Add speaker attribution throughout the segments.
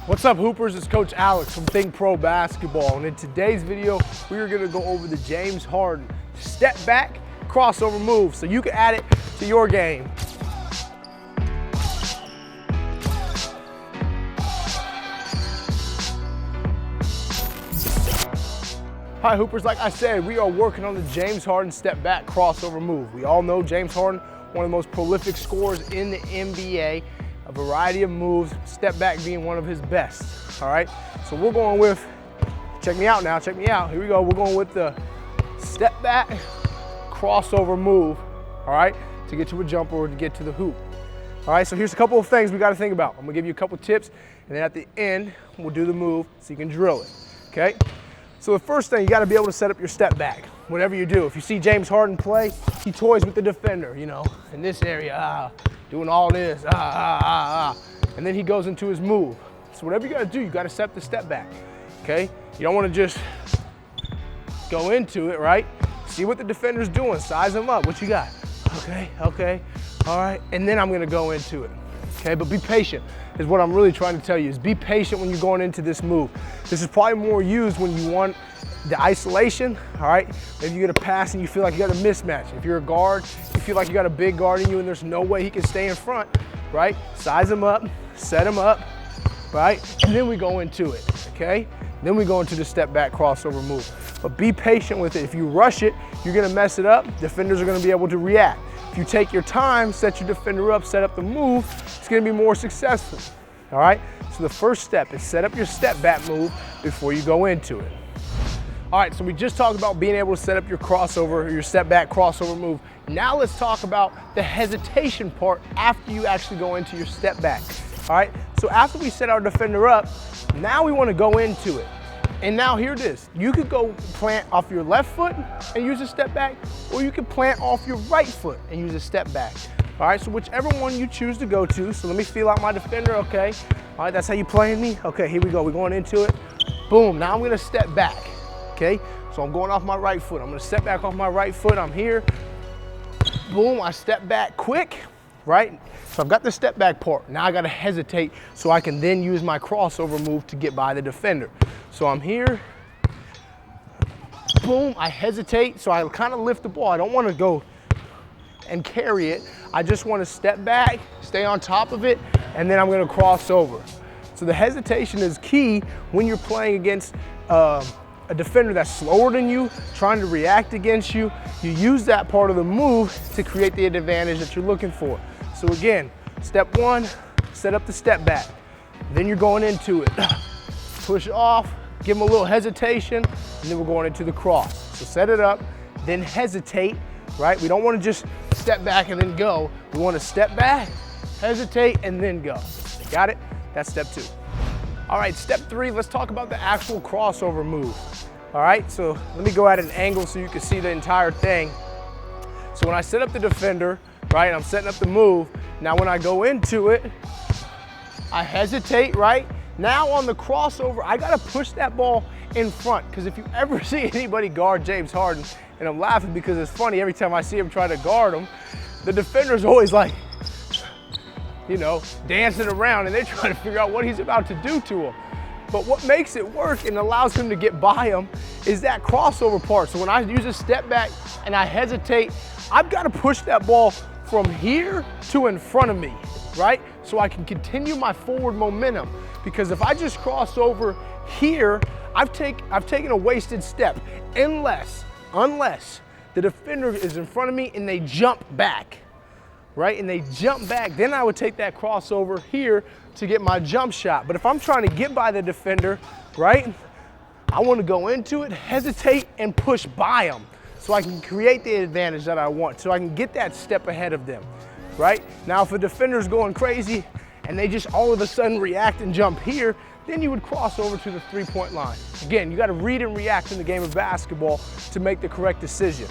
Speaker 1: What's up, Hoopers? It's Coach Alex from THINCPRO Basketball, and in today's video, we are going to go over the James Harden step back crossover move so you can add it to your game. Hi, Hoopers. Like I said, we are working on the James Harden step back crossover move. We all know James Harden, one of the most prolific scorers in the NBA. A variety of moves, step back being one of his best, all right? So we're going with, check me out now, check me out. Here we go, we're going with the step back crossover move, all right? To get to a jumper or to get to the hoop. All right, so here's a couple of things we gotta think about. I'm gonna give you a couple tips, and then at the end, we'll do the move so you can drill it, okay? So the first thing, you gotta be able to set up your step back, whatever you do. If you see James Harden play, he toys with the defender, you know, in this area, doing all this, and then he goes into his move. So whatever you gotta do, you gotta set the step back, okay? You don't wanna just go into it, right? See what the defender's doing, size him up, what you got? Okay, all right, and then I'm gonna go into it, okay? But be patient, is what I'm really trying to tell you, is be patient when you're going into this move. This is probably more used when you want the isolation, all right? Maybe you get a pass and you feel like you got a mismatch. If you're a guard, you feel like you got a big guard in you and there's no way he can stay in front, right? Size him up, set him up, right? And then we go into it, okay? Then we go into the step back crossover move. But be patient with it. If you rush it, you're gonna mess it up. Defenders are gonna be able to react. If you take your time, set your defender up, set up the move, it's gonna be more successful, all right? So the first step is set up your step back move before you go into it. All right, so we just talked about being able to set up your crossover, or your step back crossover move. Now let's talk about the hesitation part after you actually go into your step back. All right, so after we set our defender up, now we want to go into it. And now here it is. You could go plant off your left foot and use a step back, or you could plant off your right foot and use a step back. All right, so whichever one you choose to go to. So let me feel out my defender, okay. All right, that's how you playing me? Okay, here we go, we're going into it. Boom, now I'm gonna step back. Okay, so I'm going off my right foot. I'm gonna step back off my right foot. I'm here. Boom, I step back quick, right? So I've got the step back part. Now I gotta hesitate so I can then use my crossover move to get by the defender. So I'm here. Boom, I hesitate. So I kind of lift the ball. I don't wanna go and carry it. I just wanna step back, stay on top of it, and then I'm gonna cross over. So the hesitation is key when you're playing against a defender that's slower than you, trying to react against you. You use that part of the move to create the advantage that you're looking for. So again, step one, set up the step back. Then you're going into it. Push off, give them a little hesitation, and then we're going into the cross. So set it up, then hesitate, right? We don't want to just step back and then go. We want to step back, hesitate, and then go. Got it? That's step two. All right, step three, let's talk about the actual crossover move. All right, so let me go at an angle so you can see the entire thing. So when I set up the defender, right, I'm setting up the move. Now when I go into it, I hesitate, right? Now on the crossover, I gotta push that ball in front, because if you ever see anybody guard James Harden, and I'm laughing because it's funny, every time I see him try to guard him, the defender's always like, you know, dancing around, and they're trying to figure out what he's about to do to him. But what makes it work and allows him to get by him is that crossover part. So when I use a step back and I hesitate, I've got to push that ball from here to in front of me, right? So I can continue my forward momentum. Because if I just cross over here, I've taken a wasted step, unless the defender is in front of me and they jump back. Right, and they jump back, then I would take that crossover here to get my jump shot. But if I'm trying to get by the defender, right, I want to go into it, hesitate, and push by them so I can create the advantage that I want, so I can get that step ahead of them, right? Now, if a defender's going crazy and they just all of a sudden react and jump here, then you would cross over to the three-point line. Again, you got to read and react in the game of basketball to make the correct decision.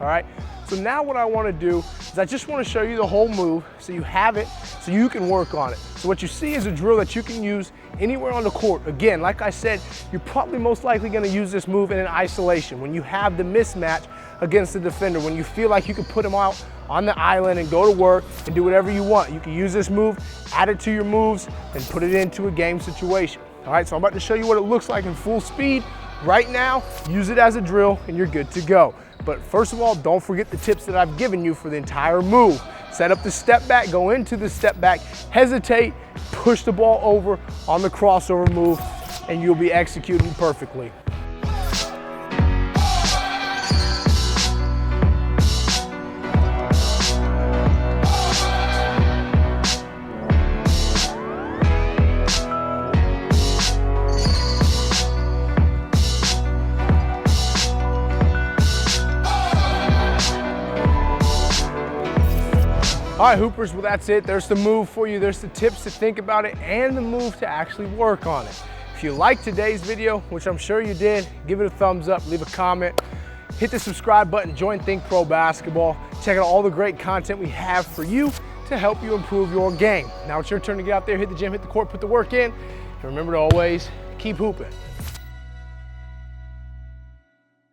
Speaker 1: All right, so now what I want to do is I just want to show you the whole move so you have it, so you can work on it. So what you see is a drill that you can use anywhere on the court. Again, like I said, you're probably most likely going to use this move in an isolation when you have the mismatch against the defender, when you feel like you can put him out on the island and go to work and do whatever you want. You can use this move, add it to your moves, and put it into a game situation. All right, so I'm about to show you what it looks like in full speed right now. Use it as a drill and you're good to go. But first of all, don't forget the tips that I've given you for the entire move. Set up the step back, go into the step back, hesitate, push the ball over on the crossover move, and you'll be executing perfectly. All right, Hoopers, well, that's it. There's the move for you. There's the tips to think about it and the move to actually work on it. If you liked today's video, which I'm sure you did, give it a thumbs up, leave a comment, hit the subscribe button, join THINCPRO Basketball. Check out all the great content we have for you to help you improve your game. Now it's your turn to get out there, hit the gym, hit the court, put the work in, and remember to always keep hooping.